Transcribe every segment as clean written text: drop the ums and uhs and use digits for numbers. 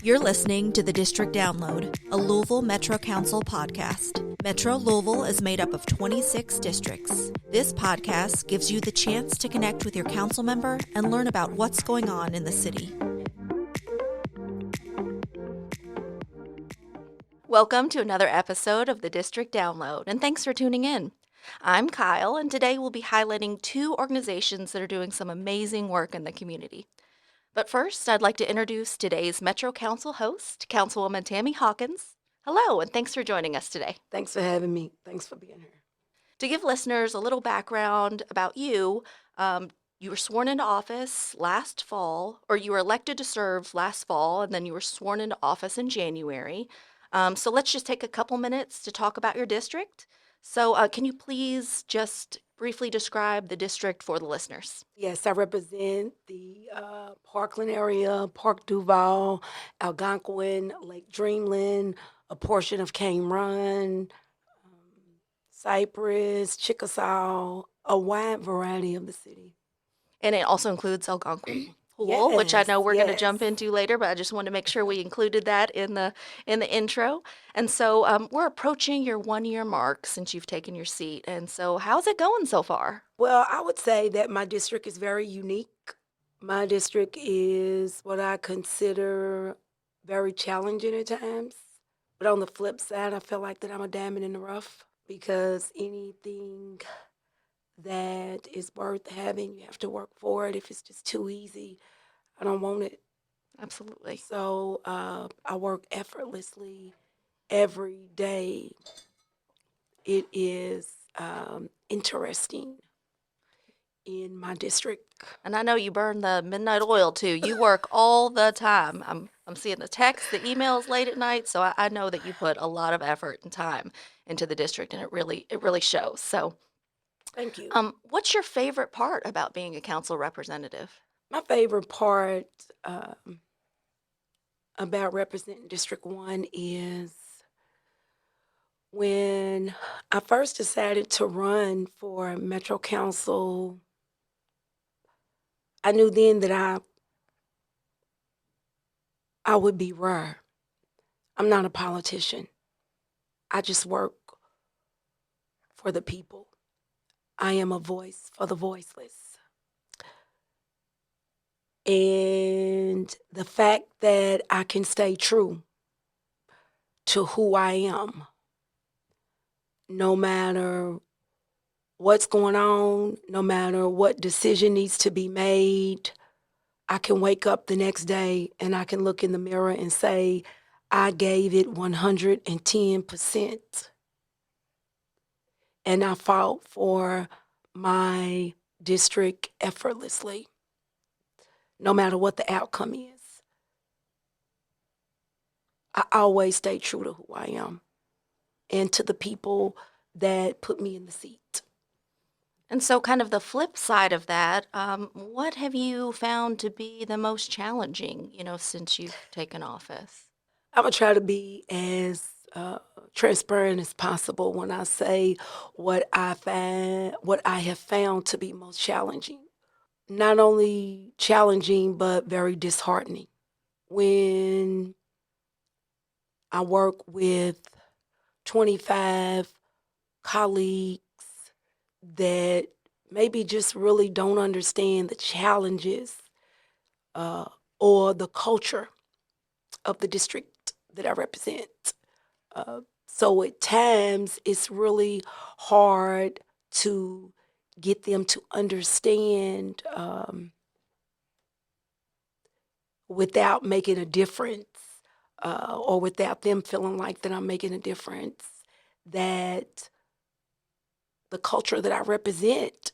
You're listening to the District Download, a Louisville Metro Council podcast. Metro Louisville is made up of 26 districts. This podcast gives you the chance to connect with your council member and learn about what's going on in the city. Welcome to another episode of the District Download, and thanks for tuning in. I'm Kyle, and today we'll be highlighting two organizations that are doing some amazing work in the community. But first, I'd like to introduce today's Metro Council host, Councilwoman Tammy Hawkins. Hello, and thanks for joining us today. Thanks for having me. Thanks for being here. To give listeners a little background about you, you were sworn into office last fall, or you were elected to serve last fall, and then you were sworn into office in January. So let's just take a couple minutes to talk about your district. So can you please just briefly describe the district for the listeners? Yes, I represent the Parkland area, Park Duval, Algonquin, Lake Dreamland, a portion of Cane Run, Cypress, Chickasaw, a wide variety of the city. And it also includes Algonquin, which I know we're going to jump into later, but I just wanted to make sure we included that in the intro. And so we're approaching your 1-year mark since you've taken your seat. And so how's it going so far? Well, I would say that my district is very unique. My district is what I consider very challenging at times. But on the flip side, I feel like that I'm a diamond in the rough, because anything that is worth having, you have to work for it. If it's just too easy, I don't want it. Absolutely. So I work effortlessly every day. It is interesting in my district. And I know you burn the midnight oil too. You work all the time. I'm seeing the texts, the emails late at night, so I know that you put a lot of effort and time into the district, and it really shows. So thank you. What's your favorite part about being a council representative? My favorite part about representing District 1 is when I first decided to run for Metro Council. I knew then that I would be rare. I'm not a politician. I just work for the people. I am a voice for the voiceless. And the fact that I can stay true to who I am, no matter what's going on, no matter what decision needs to be made, I can wake up the next day and I can look in the mirror and say, I gave it 110%. And I fought for my district effortlessly, no matter what the outcome is. I always stay true to who I am and to the people that put me in the seat. And so kind of the flip side of that, what have you found to be the most challenging, since you've taken office? I'm going to try to be as transparent as possible when I say what I have found to be most challenging. Not only challenging, but very disheartening. When I work with 25 colleagues that maybe just really don't understand the challenges or the culture of the district that I represent. So at times it's really hard to get them to understand without making a difference or without them feeling like that I'm making a difference, that the culture that I represent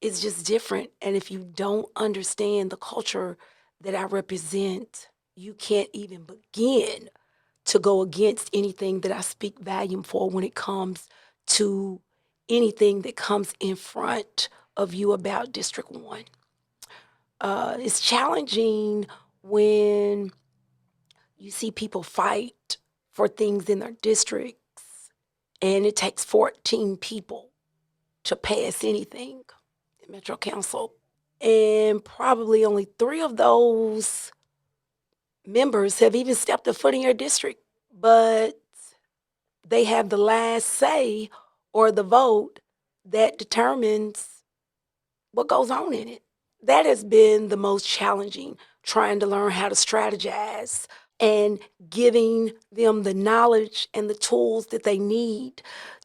is just different. And if you don't understand the culture that I represent, you can't even begin to go against anything that I speak volume for when it comes to anything that comes in front of you about District 1. It's challenging when you see people fight for things in their districts, and it takes 14 people to pass anything in Metro Council. And probably only 3 of those members have even stepped a foot in your district, but they have the last say or the vote that determines what goes on in it. That has been the most challenging, trying to learn how to strategize and giving them the knowledge and the tools that they need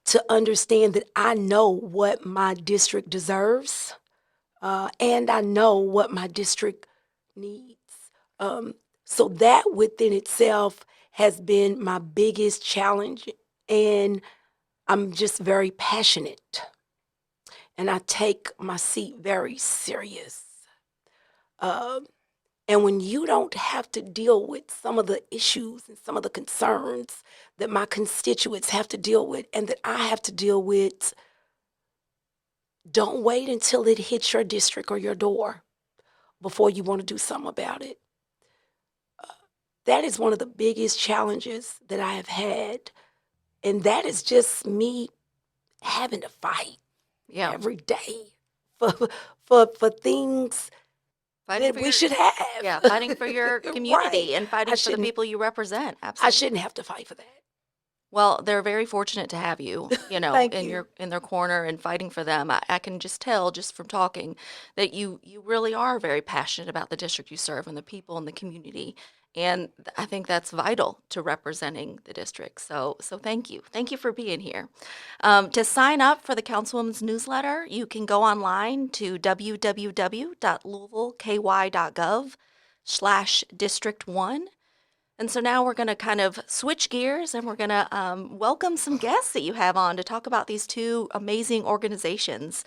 to understand that I know what my district deserves, and I know what my district needs. Um, so that within itself has been my biggest challenge, and I'm just very passionate, and I take my seat very serious. Um, and when you don't have to deal with some of the issues and some of the concerns that my constituents have to deal with and that I have to deal with, don't wait until it hits your district or your door before you want to do something about it. That is one of the biggest challenges that I have had. And that is just me having to fight Yeah. every day for, for things Fighting that for we your should Yeah, have. fighting for your Right. community and I fighting for the shouldn't people you represent. I Absolutely. shouldn't have to fight for that. Well, they're very fortunate to have you, Thank you. in their corner and fighting for them. I can just tell just from talking that you really are very passionate about the district you serve and the people in the community. And I think that's vital to representing the district. So thank you. Thank you for being here. To sign up for the Councilwoman's newsletter, you can go online to www.louisvilleky.gov/district1. And so now we're going to kind of switch gears and we're going to welcome some guests that you have on to talk about these two amazing organizations.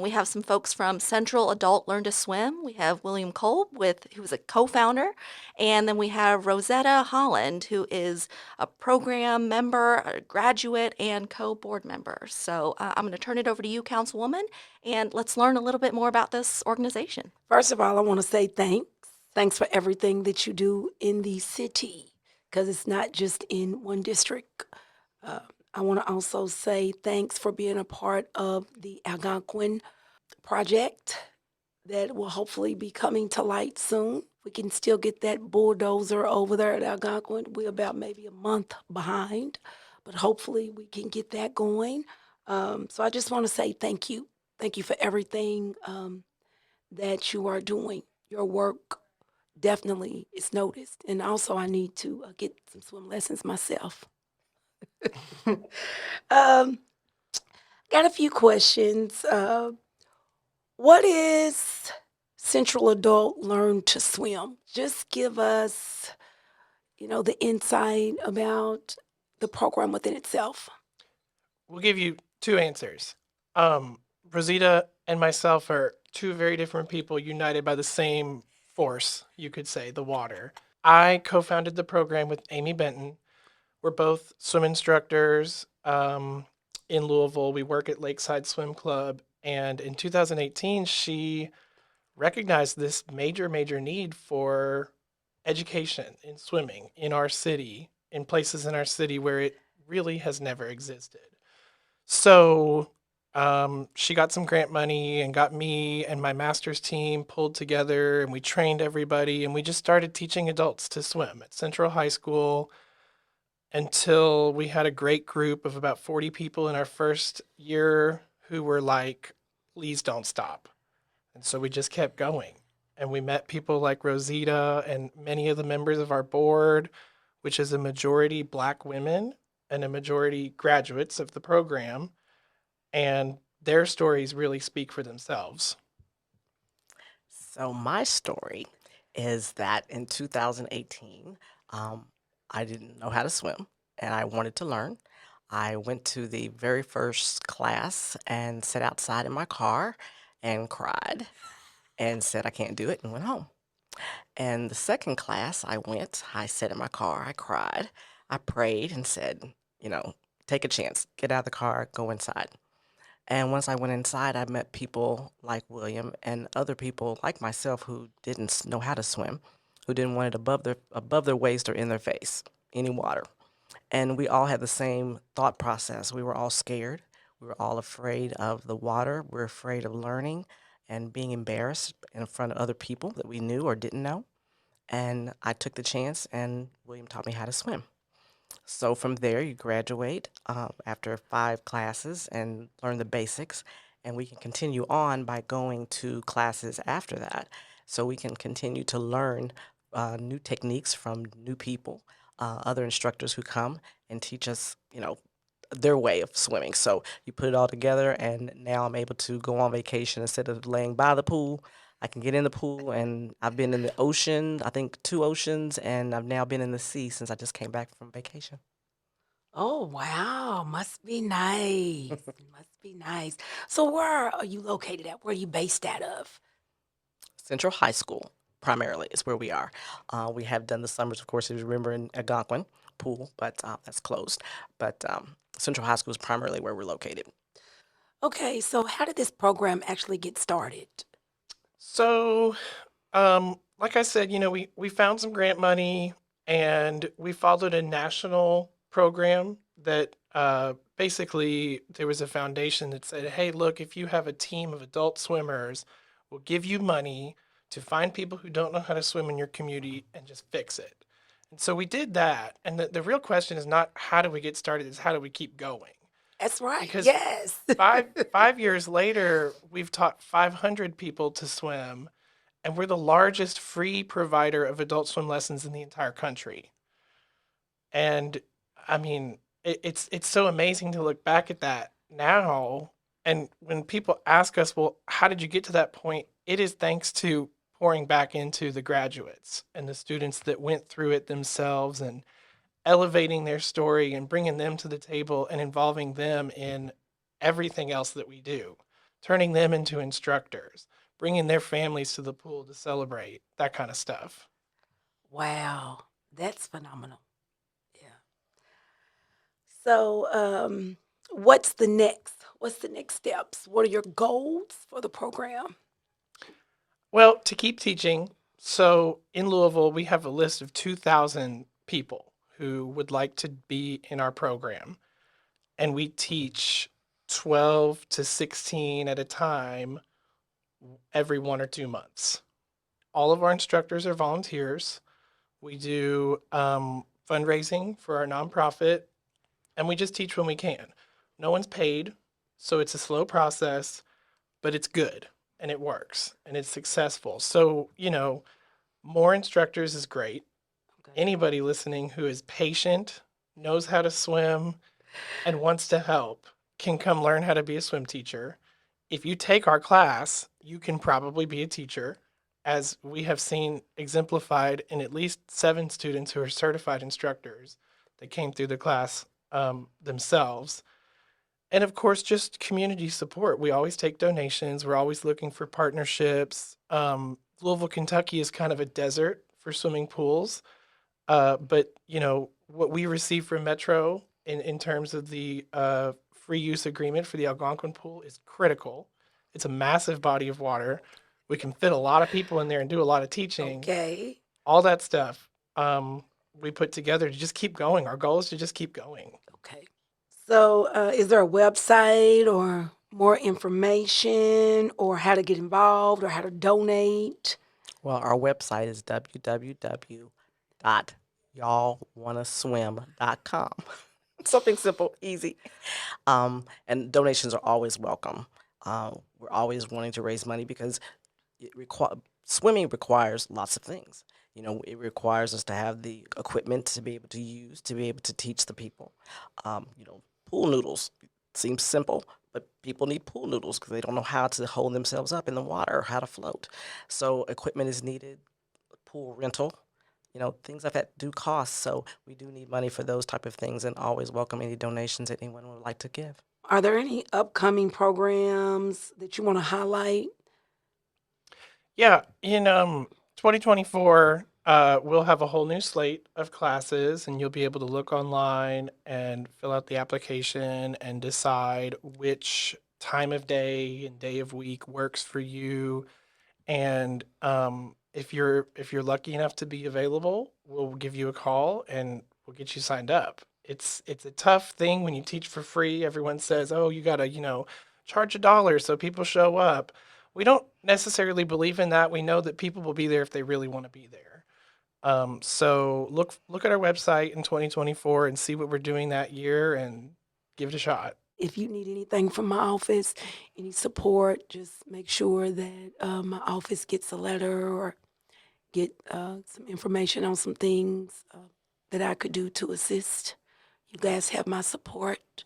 We have some folks from Central Adult Learn to Swim. We have William Kolb, who's a co-founder, and then we have Rosetta Holland, who is a program member, a graduate, and co-board member. So I'm going to turn it over to you, Councilwoman, and let's learn a little bit more about this organization. First of all, I want to say thanks. Thanks for everything that you do in the city, because it's not just in one district. Uh, I want to also say thanks for being a part of the Algonquin project that will hopefully be coming to light soon. We can still get that bulldozer over there at Algonquin. We're about maybe a month behind, but hopefully we can get that going. So I just want to say thank you. Thank you for everything that you are doing. Your work definitely is noticed. And also, I need to get some swim lessons myself. um, got a few questions. What is Central Adult Learn to Swim? Just give us, the insight about the program within itself. We'll give you two answers. Rosita and myself are two very different people united by the same force, you could say, the water. I co founded the program with Amy Benton. We're both swim instructors in Louisville. We work at Lakeside Swim Club. And in 2018, she recognized this major, major need for education in swimming in our city, in places in our city where it really has never existed. So she got some grant money and got me and my master's team pulled together and we trained everybody and we just started teaching adults to swim at Central High School until we had a great group of about 40 people in our first year who were like, please don't stop. And so we just kept going. And we met people like Rosita and many of the members of our board, which is a majority Black women and a majority graduates of the program. And their stories really speak for themselves. So my story is that in 2018, I didn't know how to swim and I wanted to learn. I went to the very first class and sat outside in my car and cried and said, I can't do it, and went home. And the second class I sat in my car, I cried, I prayed and said, take a chance, get out of the car, go inside. And once I went inside, I met people like William and other people like myself who didn't know how to swim, who didn't want it above their waist or in their face, any water. And we all had the same thought process. We were all scared. We were all afraid of the water. We were afraid of learning and being embarrassed in front of other people that we knew or didn't know. and I took the chance, and William taught me how to swim. So from there, you graduate after 5 classes and learn the basics, and we can continue on by going to classes after that. So we can continue to learn new techniques from new people, other instructors who come and teach us, their way of swimming. So you put it all together, and now I'm able to go on vacation instead of laying by the pool. I can get in the pool, and I've been in the ocean, I think 2 oceans, and I've now been in the sea since I just came back from vacation. Oh, wow. Must be nice. Must be nice. So where are you located at? Where are you based out of? Central High School, primarily, is where we are. We have done the summers, of course, if you remember, in Algonquin pool, but that's closed. But Central High School is primarily where we're located. Okay, so how did this program actually get started? So, like I said, we found some grant money and we followed a national program that basically there was a foundation that said, hey, look, if you have a team of adult swimmers, we'll give you money to find people who don't know how to swim in your community and just fix it. And so we did that. And the real question is not how do we get started, it's how do we keep going? That's right. Because Yes. five years later, we've taught 500 people to swim, and we're the largest free provider of adult swim lessons in the entire country. And I mean, it's so amazing to look back at that now. And when people ask us, well, how did you get to that point? It is thanks to pouring back into the graduates and the students that went through it themselves and elevating their story and bringing them to the table and involving them in everything else that we do, turning them into instructors, bringing their families to the pool to celebrate, that kind of stuff. Wow. That's phenomenal. Yeah. So, what's the next? What's the next steps? What are your goals for the program? Well, to keep teaching, so in Louisville, we have a list of 2,000 people who would like to be in our program. And we teach 12 to 16 at a time every 1 or 2 months. All of our instructors are volunteers. We do fundraising for our nonprofit, and we just teach when we can. No one's paid, so it's a slow process, but it's good and it works and it's successful. So, more instructors is great. Okay. Anybody listening who is patient, knows how to swim, and wants to help can come learn how to be a swim teacher. If you take our class, you can probably be a teacher, as we have seen exemplified in at least 7 students who are certified instructors that came through the class themselves. And of course, just community support. We always take donations. We're always looking for partnerships. Louisville, Kentucky is kind of a desert for swimming pools. But what we receive from Metro in terms of the free use agreement for the Algonquin pool is critical. It's a massive body of water. We can fit a lot of people in there and do a lot of teaching. Okay. All that stuff we put together to just keep going. Our goal is to just keep going. Okay. So, is there a website or more information or how to get involved or how to donate? Well, our website is www.y'allwannaswim.com. Something simple, easy. And donations are always welcome. We're always wanting to raise money because swimming requires lots of things. It requires us to have the equipment to be able to use, to be able to teach the people. Pool noodles seems simple, but people need pool noodles because they don't know how to hold themselves up in the water or how to float. So equipment is needed, pool rental, things like that do cost. So we do need money for those type of things, and always welcome any donations that anyone would like to give. Are there any upcoming programs that you want to highlight? Yeah, in 2024, we'll have a whole new slate of classes, and you'll be able to look online and fill out the application and decide which time of day and day of week works for you. And if you're lucky enough to be available, we'll give you a call and we'll get you signed up. It's a tough thing when you teach for free. Everyone says, "Oh, you gotta, charge $1 so people show up." We don't necessarily believe in that. We know that people will be there if they really want to be there. So look at our website in 2024 and see what we're doing that year and give it a shot. If you need anything from my office, any support, just make sure that my office gets a letter or get some information on some things that I could do to assist. You guys have my support.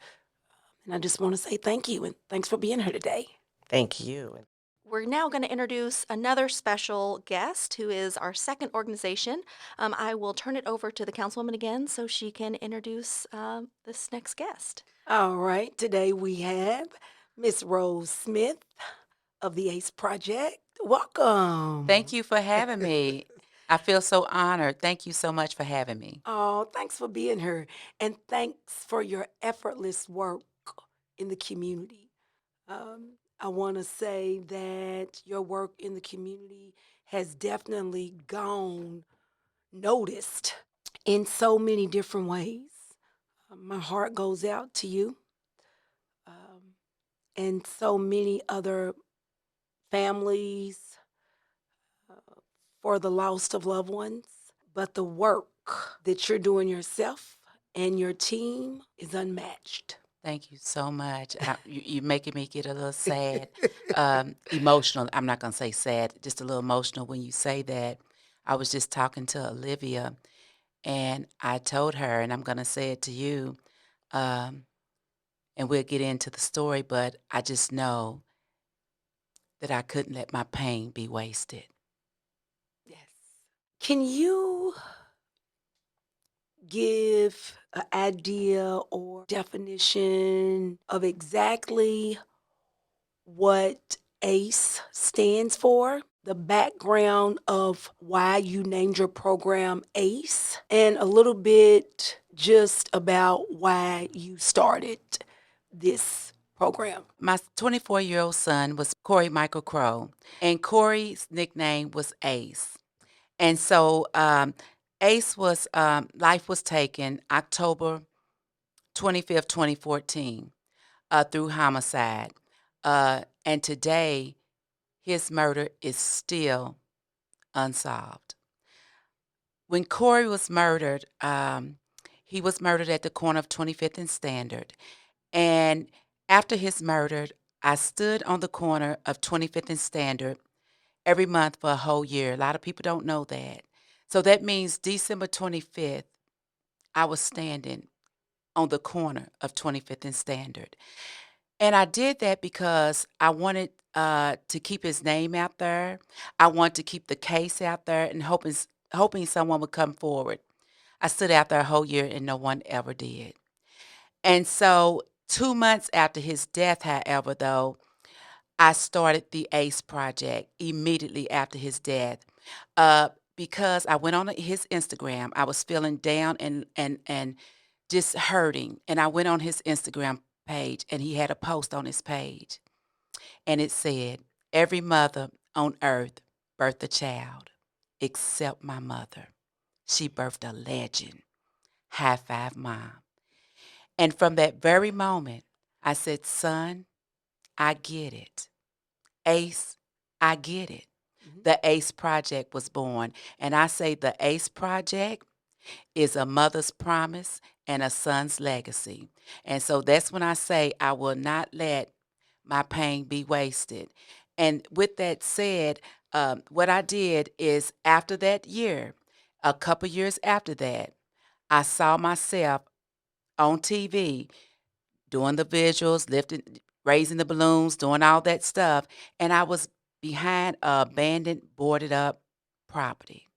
And I just want to say thank you and thanks for being here today. Thank you. We're now going to introduce another special guest who is our second organization. I will turn it over to the councilwoman again so she can introduce this next guest. All right, today we have Miss Rose Smith of the ACE Project. Welcome. Thank you for having me. I feel so honored. Thank you so much for having me. Oh, thanks for being here. And thanks for your effortless work in the community. I want to say that your work in the community has definitely gone noticed in so many different ways. My heart goes out to you and so many other families for the loss of loved ones. But the work that you're doing yourself and your team is unmatched. Thank you so much. You're making me get a little sad, emotional. I'm not going to say sad, just a little emotional when you say that. I was just talking to Olivia, and I told her, and I'm going to say it to you, and we'll get into the story, but I just know that I couldn't let my pain be wasted. Yes. Can you give an idea or definition of exactly what ACE stands for? The background of why you named your program ACE, and a little bit just about why you started this program. My 24-year-old son was Corey Michael Crow, and Corey's nickname was Ace. And so Ace was, life was taken October 25th, 2014, through homicide. And today, his murder is still unsolved. When Corey was murdered, he was murdered at the corner of 25th and Standard. And after his murder, I stood on the corner of 25th and Standard every month for a whole year. A lot of people don't know that. So that means December 25th, I was standing on the corner of 25th and Standard. And I did that because I wanted to keep his name out there. I wanted to keep the case out there and hoping someone would come forward. I stood out there a whole year and no one ever did. And so 2 months after his death, however, though, I started the ACE Project immediately after his death because I went on his Instagram. I was feeling down and just hurting. And I went on his Instagram page, and he had a post on his page. And it said, "Every mother on earth birthed a child, except my mother. She birthed a legend. High five, Mom." And from that very moment, I said, "Son, I get it. Ace, I get it." The ACE Project was born. And I say the ACE Project is a mother's promise and a son's legacy. And so that's when I say I will not let my pain be wasted. And with that said, what I did is after that year, a couple years after that, I saw myself on TV doing the visuals, lifting, raising the balloons, doing all that stuff. And I was behind a abandoned, boarded up property.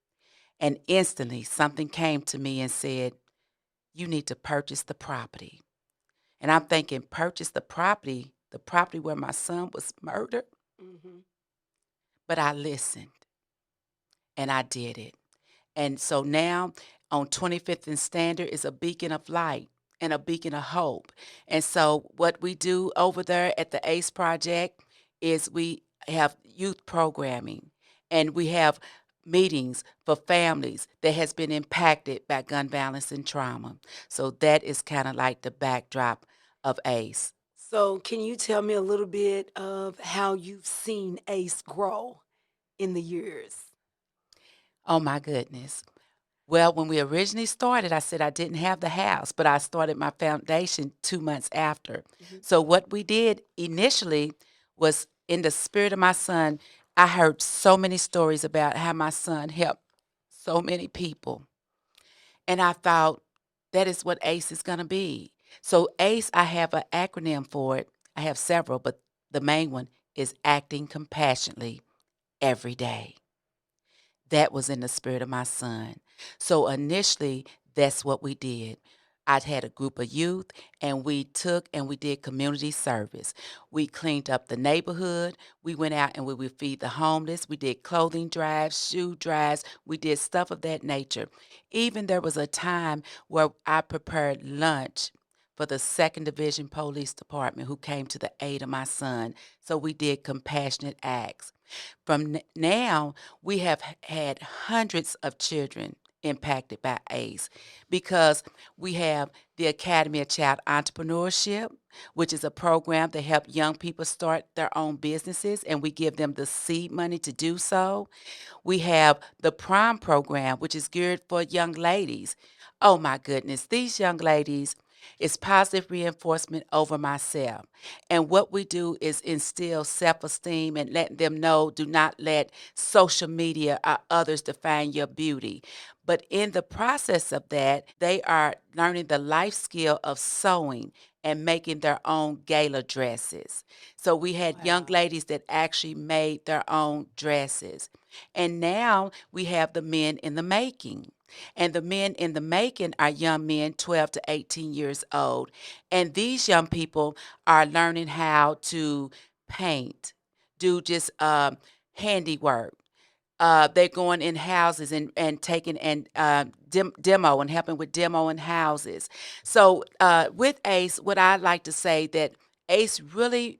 And instantly something came to me and said, "You need to purchase the property." And I'm thinking, purchase the property where my son was murdered. Mm-hmm. But I listened and I did it. And so now on 25th and Standard is a beacon of light and a beacon of hope. And so what we do over there at the ACE Project is we have youth programming and we have meetings for families that has been impacted by gun violence and trauma. So that is kind of like the backdrop of ACE. So, can you tell me a little bit of how you've seen ACE grow in the years? Oh my goodness. Well, when we originally started, I said I didn't have the house, but I started my foundation 2 months after. Mhm. So what we did initially was, in the spirit of my son, I heard so many stories about how my son helped so many people. And I thought that is what ACE is going to be. So ACE, I have an acronym for it. I have several, but the main one is acting compassionately every day. That was in the spirit of my son. So initially, that's what we did. I had a group of youth, and we took and we did community service. We cleaned up the neighborhood. We went out and we would feed the homeless. We did clothing drives, shoe drives. We did stuff of that nature. Even there was a time where I prepared lunch for the 2nd Division Police Department who came to the aid of my son. So we did compassionate acts. Now, we have had hundreds of children impacted by ACE because we have the Academy of Child Entrepreneurship, which is a program to help young people start their own businesses, and we give them the seed money to do so. We have the Prime program, which is geared for young ladies. Oh my goodness, these young ladies is positive reinforcement over myself. And what we do is instill self esteem and let them know, do not let social media or others define your beauty. But in the process of that, they are learning the life skill of sewing and making their own gala dresses. So we had young Wow. ladies that actually made their own dresses. And now we have the men in the making. And the men in the making are young men, 12 to 18 years old. And these young people are learning how to paint, do just handiwork. They're going in houses and taking and demo and helping with demo in houses. So with ACE, what I like to say that ACE really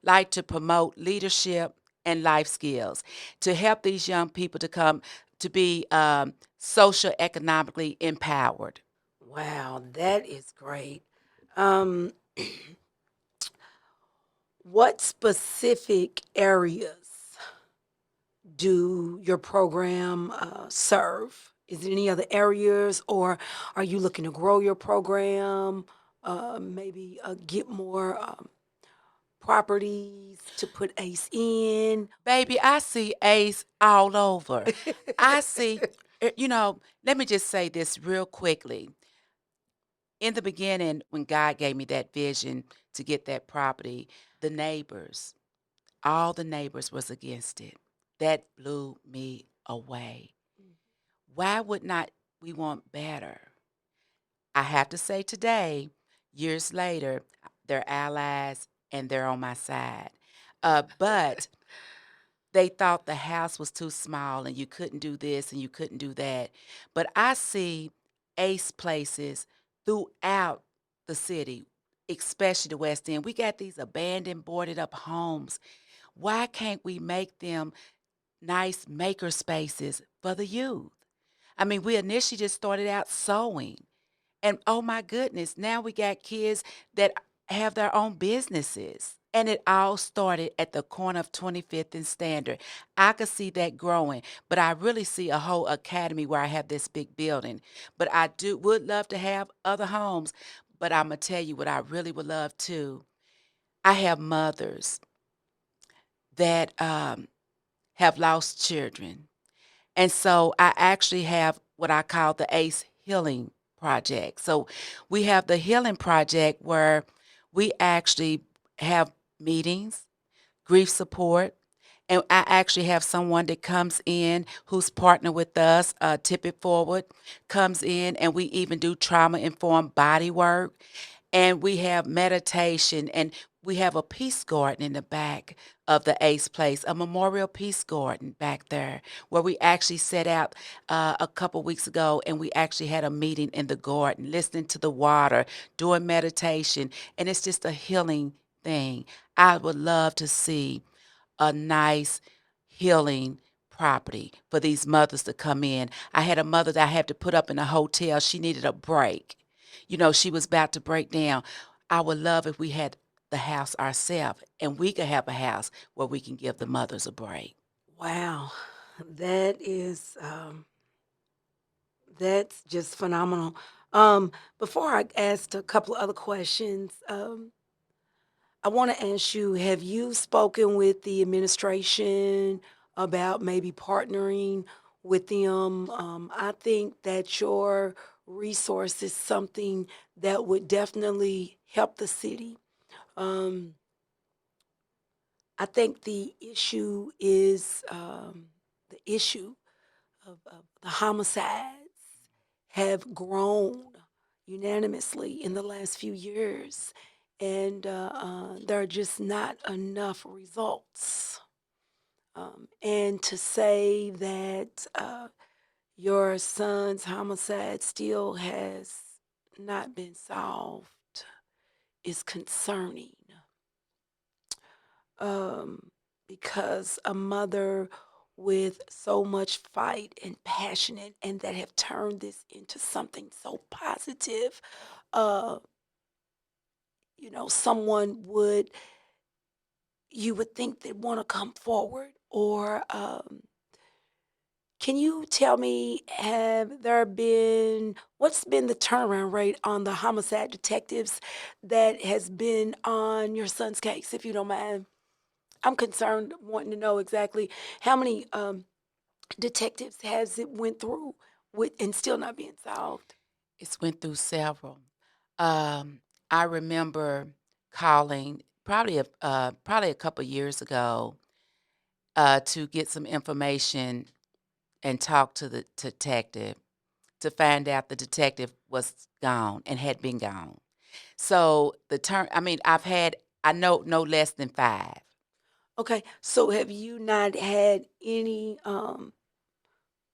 like to promote leadership and life skills to help these young people to come to be social economically empowered. Wow, that is great. Um, what specific areas do your program serve? Is there any other areas, or are you looking to grow your program? Maybe get more properties to put ACE in? Baby, I see ACE all over. I see, let me just say this real quickly. In the beginning, when God gave me that vision to get that property, the neighbors, all the neighbors was against it. That blew me away. Why would not we want better? I have to say today, years later, they're allies and they're on my side. But they thought the house was too small and you couldn't do this and you couldn't do that. But I see ACE places throughout the city, especially the West End. We got these abandoned, boarded up homes. Why can't we make them nice maker spaces for the youth? I mean, we initially just started out sewing. And oh my goodness, now we got kids that have their own businesses. And it all started at the corner of 25th and Standard. I could see that growing, but I really see a whole academy where I have this big building. But I would love to have other homes. But I'm gonna tell you what I really would love too. I have mothers that have lost children. And so I actually have what I call the ACE Healing Project. So we have the Healing Project where we actually have meetings, grief support, and I actually have someone that comes in who's partnered with us, Tip It Forward, comes in, and we even do trauma informed body work. And we have meditation, and we have a peace garden in the back of the ACE place, a memorial peace garden back there, where we actually set out a couple weeks ago, and we actually had a meeting in the garden, listening to the water, doing meditation, and it's just a healing thing. I would love to see a nice healing property for these mothers to come in. I had a mother that I had to put up in a hotel. She needed a break. She was about to break down. I would love if we had the house ourselves and we could have a house where we can give the mothers a break. Wow, that is That's just phenomenal. Before I ask a couple of other questions, I want to ask you, have you spoken with the administration about maybe partnering with them? I think that your resource is something that would definitely help the city. Um, I think the issue is the issue of the homicides have grown unanimously in the last few years, and there are just not enough results. And to say that your son's homicide still has not been solved is concerning, um, because a mother with so much fight and passion and that have turned this into something so positive, uh, someone would, you would think they'd want to come forward. Or can you tell me, what's been the turnaround rate on the homicide detectives that has been on your son's case, if you don't mind? I'm concerned, wanting to know exactly how many detectives has it went through with and still not being solved. It's went through several. Um, I remember calling probably a couple years ago to get some information and talk to the detective to find out the detective was gone and had been gone. So I know no less than 5. Okay, so have you not had any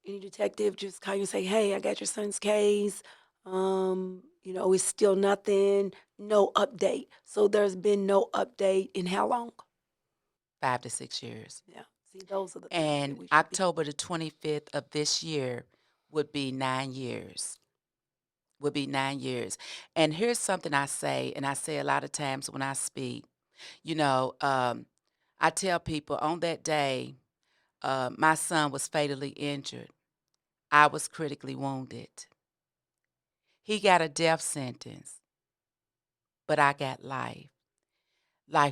detective just call you and say, "Hey, I got your son's case. It's still nothing, no update." So there's been no update in how long? 5 to 6 years. Yeah. See, those are the things that And we should be. October the 25th of this year would be 9 years. Would be 9 years. And here's something I say, and I say a lot of times when I speak. You know, I tell people on that day, my son was fatally injured. I was critically wounded. He got a death sentence, but I got life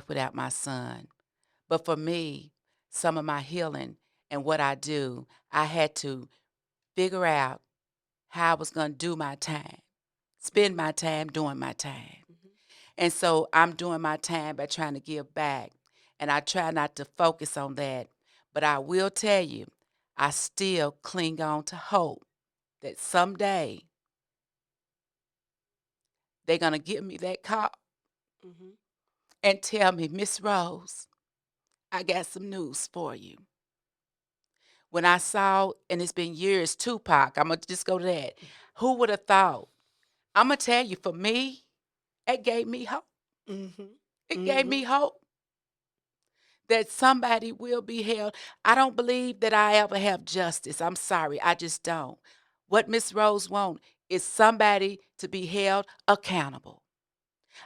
without my son. But for me, some of my healing and what I do, I had to figure out how I was going to do my time, spend my time doing my time. Mhm. And so I'm doing my time by trying to give back. And I try not to focus on that. But I will tell you, I still cling on to hope that someday they're going to give me that call Mhm. and tell me, Miss Rose, I got some news for you. When I saw, and it's been years, Tupac, I'm going to just go to that. Who would have thought? I'm going to tell you, for me, it gave me hope. Mhm. It gave me Mhm. hope that somebody will be held. I don't believe that I ever have justice. I'm sorry, I just don't. What Miss Rose wants is somebody to be held accountable.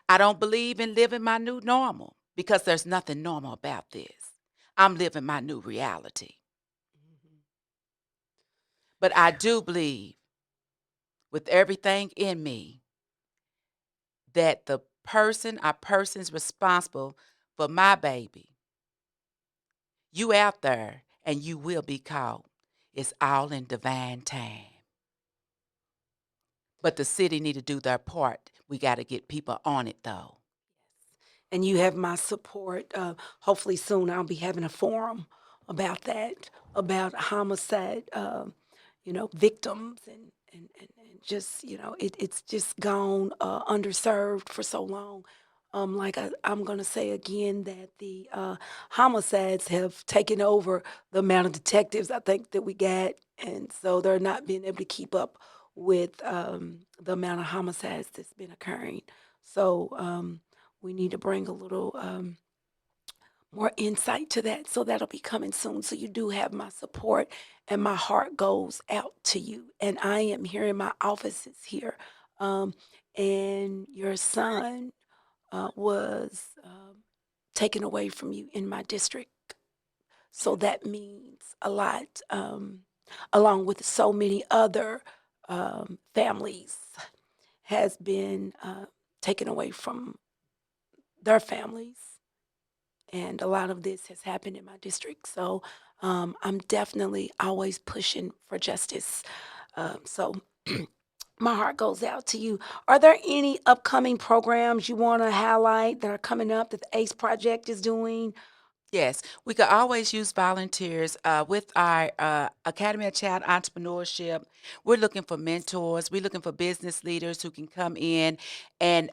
I don't believe in living my new normal because there's nothing normal about this. I'm living my new reality. Mhm. But I do believe with everything in me that the person or persons responsible for my baby, you out there and you will be caught. It's all in divine time. But the city need to do their part. We got to get people on it though. And you have my support. Hopefully soon I'll be having a forum about that, about homicide, victims and just, it's just gone underserved for so long. I'm going to say again that the homicides have taken over the amount of detectives I think that we got. And so they're not being able to keep up with the amount of homicides that's been occurring. So, we need to bring a little more insight to that. So that'll be coming soon. So you do have my support, and my heart goes out to you. And I am here in my office is here. Um, and your son was taken away from you in my district. So that means a lot, along with so many other families has been taken away from their families. And a lot of this has happened in my district. So I'm definitely always pushing for justice. So my heart goes out to you. Are there any upcoming programs you want to highlight that are coming up that the ACE Project is doing? Yes, we could always use volunteers with our Academy of Child Entrepreneurship. We're looking for mentors. We're looking for business leaders who can come in and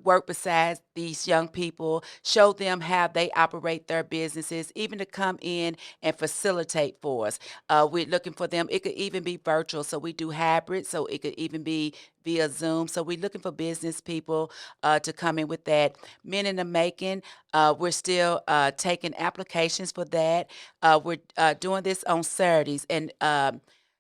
work beside these young people, show them how they operate their businesses, even to come in and facilitate for us. We're looking for them. It could even be virtual, so we do hybrid, so it could even be via Zoom. So we're looking for business people to come in with that. Men in the Making, we're still taking applications for that. We're doing this on Saturdays, and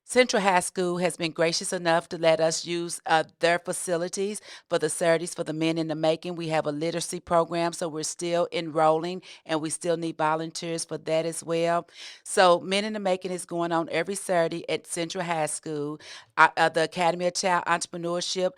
Central High School has been gracious enough to let us use their facilities for the Saturdays for the Men in the Making. We have a literacy program, so we're still enrolling, and we still need volunteers for that as well. So Men in the Making is going on every Saturday at Central High School. The Academy of Child Entrepreneurship,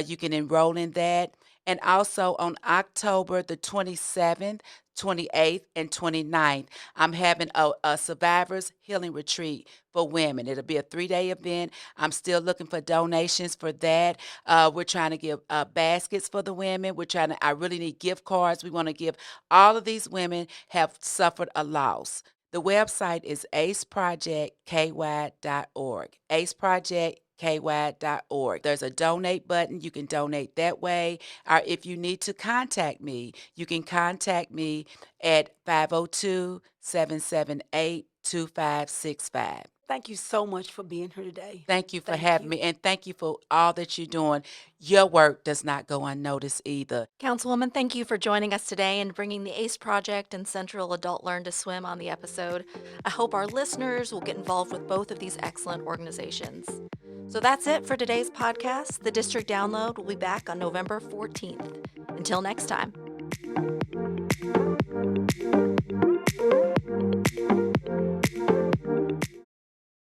you can enroll in that. And also on October the 27th, 28th, and 29th, I'm having a survivors healing retreat for women. It'll be a 3-day event. I'm still looking for donations for that. We're trying to give baskets for the women. I really need gift cards. We want to give all of these women have suffered a loss. The website is aceprojectky.org. aceprojectky.org. There's a donate button. You can donate that way. Or if you need to contact me, you can contact me at 502-778-2565. Thank you so much for being here today. Thank you for Thank having you. me, and thank you for all that you're doing. Your work does not go unnoticed either. Councilwoman, thank you for joining us today and bringing the ACE Project and Central Adult Learn to Swim on the episode. I hope our listeners will get involved with both of these excellent organizations. So that's it for today's podcast. The District Download will be back on November 14th. Until next time.